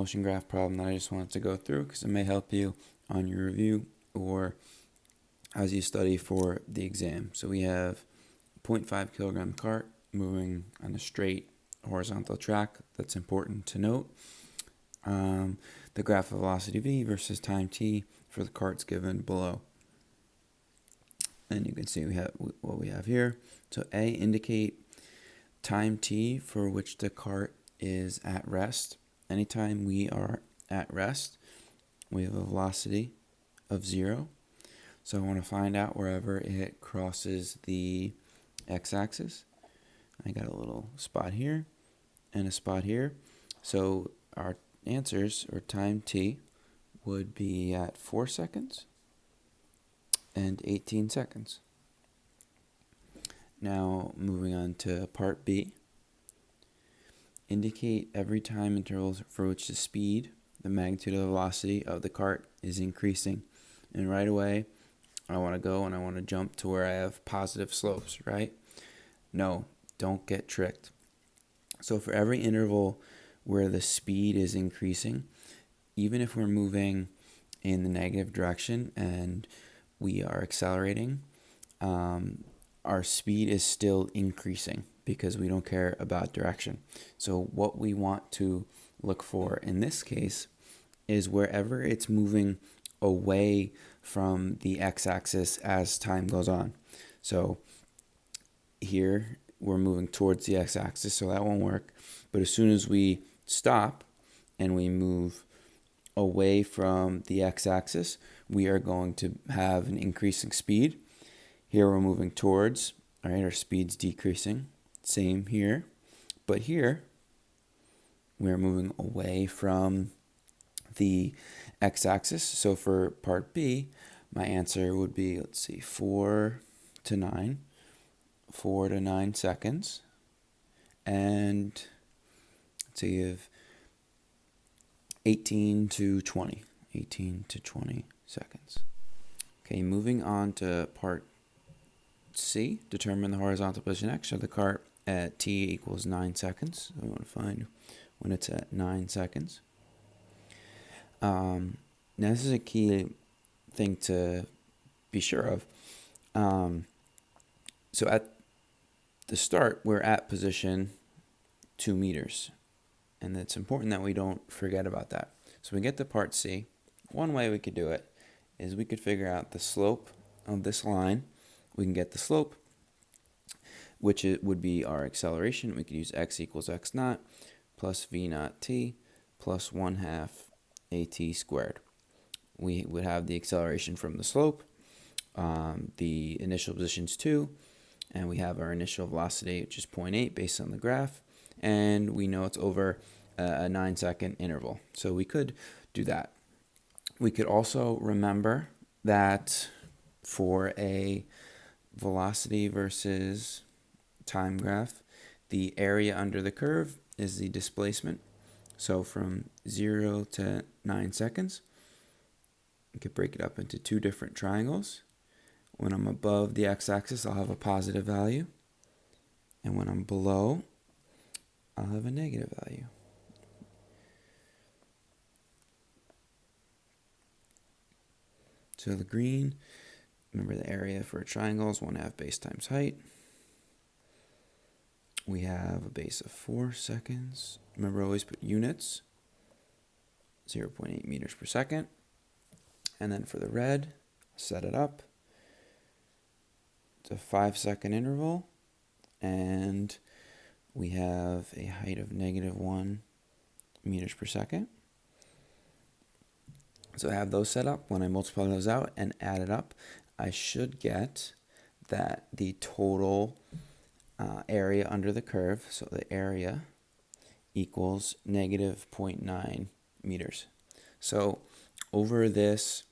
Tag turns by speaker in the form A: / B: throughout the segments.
A: motion graph problem that I just wanted to go through because it may help you on your review or as you study for the exam. So we have 0.5 kilogram cart moving on a straight horizontal track. That's important to note. The graph of velocity v versus time t for the carts given below. And you can see we have what we have here. So A, indicate time t for which the cart is at rest. Anytime we are at rest, we have a velocity of 0. So I want to find out wherever it crosses the x-axis. I got a little spot here and a spot here. So our answers, or time t, would be at 4 seconds and 18 seconds. Now moving on to part B. Indicate every time intervals for which the speed, the magnitude of the velocity of the cart is increasing. And right away, I want to go and I want to jump to where I have positive slopes, right? No, don't get tricked. So for every interval where the speed is increasing, even if we're moving in the negative direction and we are accelerating, our speed is still increasing because we don't care about direction. So what we want to look for in this case is wherever it's moving away from the x-axis as time goes on. So here we're moving towards the x-axis, so that won't work. But as soon as we stop and we move away from the x-axis, we are going to have an increasing speed. Here we're moving towards, all right, our speed's decreasing. Same here. But here, we're moving away from the x-axis. So for part B, my answer would be, let's see, 4 to 9 seconds. And let's say you have 18 to 20 seconds. Okay, moving on to part C, determine the horizontal position x of the cart at t equals 9 seconds. So we want to find when it's at 9 seconds. Now this is a key thing to be sure of. So at the start, we're at position 2 meters. And it's important that we don't forget about that. So we get to part C. One way we could do it is we could figure out the slope of this line. We can get the slope, which would be our acceleration. We could use x equals x naught plus v naught t plus 1/2 at squared. We would have the acceleration from the slope, the initial position's 2, and we have our initial velocity, which is 0.8 based on the graph, and we know it's over a 9-second interval. So we could do that. We could also remember that for a velocity versus time graph, the area under the curve is the displacement. So from 0 to 9 seconds, we could break it up into 2 different triangles. When I'm above the x-axis, I'll have a positive value. And when I'm below, I'll have a negative value. So the green, remember the area for a triangle is 1/2 base times height. We have a base of 4 seconds. Remember, always put units, 0.8 meters per second. And then for the red, set it up. It's a 5-second interval. And we have a height of -1 meters per second. So I have those set up. When I multiply those out and add it up, I should get that the total area under the curve, so the area equals -0.9 meters. So over this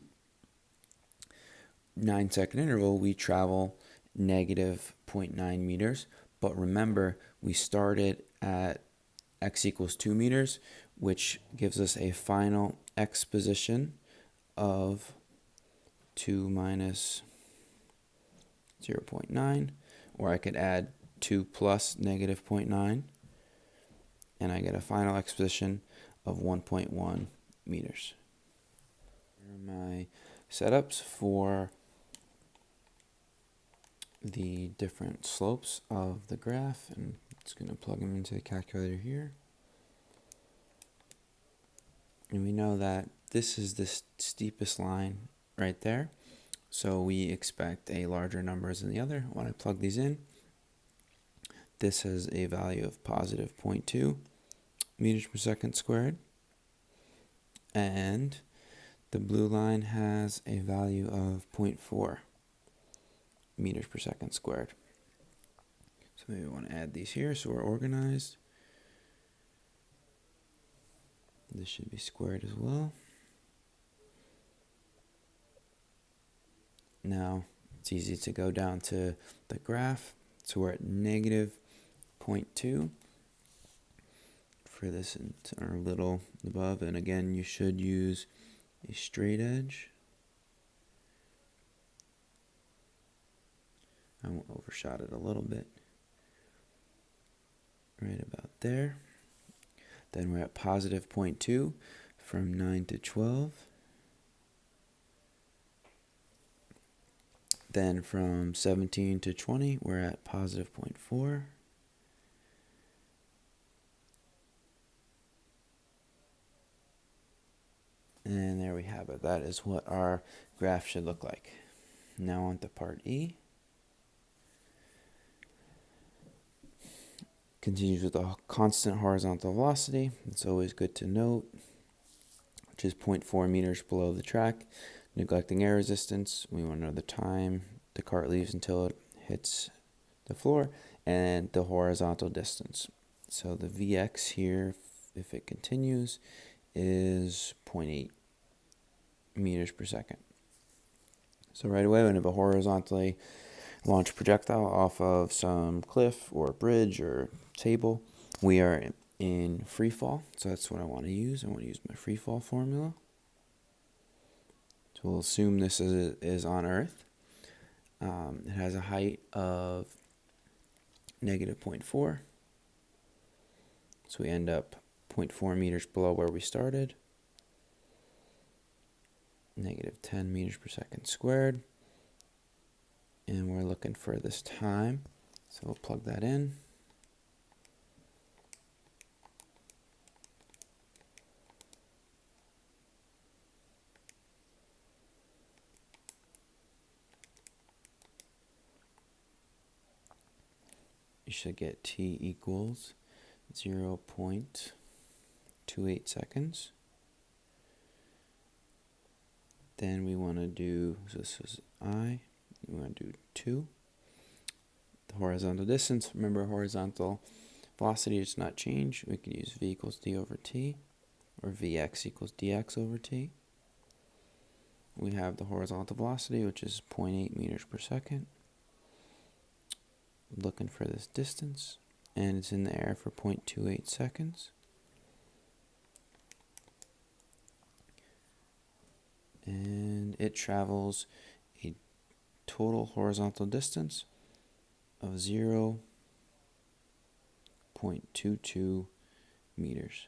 A: 9-second interval, we travel -0.9 meters. But remember, we started at x equals 2 meters, which gives us a final x position of 2 minus 0.9, or I could add 2 plus -0.9, and I get a final x position of 1.1 meters. Here are my setups for the different slopes of the graph, and it's going to plug them into the calculator here. And we know that this is the steepest line right there, so we expect a larger numbers than the other. When I plug these in, this has a value of positive 0.2 meters per second squared, and the blue line has a value of 0.4 meters per second squared. So maybe we want to add these here so we're organized. This should be squared as well. Now it's easy to go down to the graph. So we're at negative 0.2 for this our little above, and again you should use a straight edge. I overshot it a little bit. Right about there. Then we're at positive 0.2 from 9 to 12. Then from 17 to 20, we're at positive 0.4. And there we have it. That is what our graph should look like. Now on to part E. Continues with a constant horizontal velocity. It's always good to note, which is 0.4 meters below the track. Neglecting air resistance, we want to know the time the cart leaves until it hits the floor, and the horizontal distance. So the Vx here, if it continues, is 0.8 meters per second. So right away, when we have a horizontally launched projectile off of some cliff or bridge or table, we are in free fall. So that's what I want to use. I want to use my free fall formula. So we'll assume this is on Earth. It has a height of negative 0.4. So we end up 0.4 meters below where we started. Negative 10 meters per second squared. And we're looking for this time. So we'll plug that in. You should get t equals 0.28 seconds. Then we want to do, so this is I, we want to do 2. The horizontal distance, remember horizontal velocity does not change. We could use v equals d over t, or vx equals dx over t. We have the horizontal velocity, which is 0.8 meters per second. Looking for this distance, and it's in the air for 0.28 seconds. And it travels a total horizontal distance of 0.22 meters.